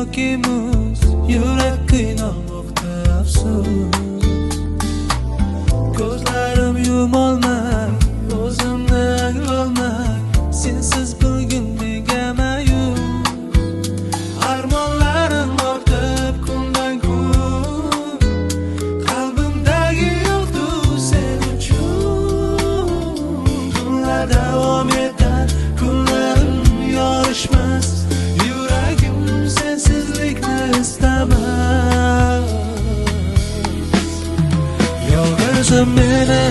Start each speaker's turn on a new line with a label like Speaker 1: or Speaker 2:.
Speaker 1: yoki muz, yurak qiynalmoqda afsus. Ko'zlarim yumolmay, o'zimni anglolmay, sensiz bugun menga mayus. Armonlarim ortib kundan kun, qalbimdagi yo'qdu sen uchun. Kunlar davom etar, kunlarim yorishmas, yuragim sensizlikni istamas. Yolg'izim meni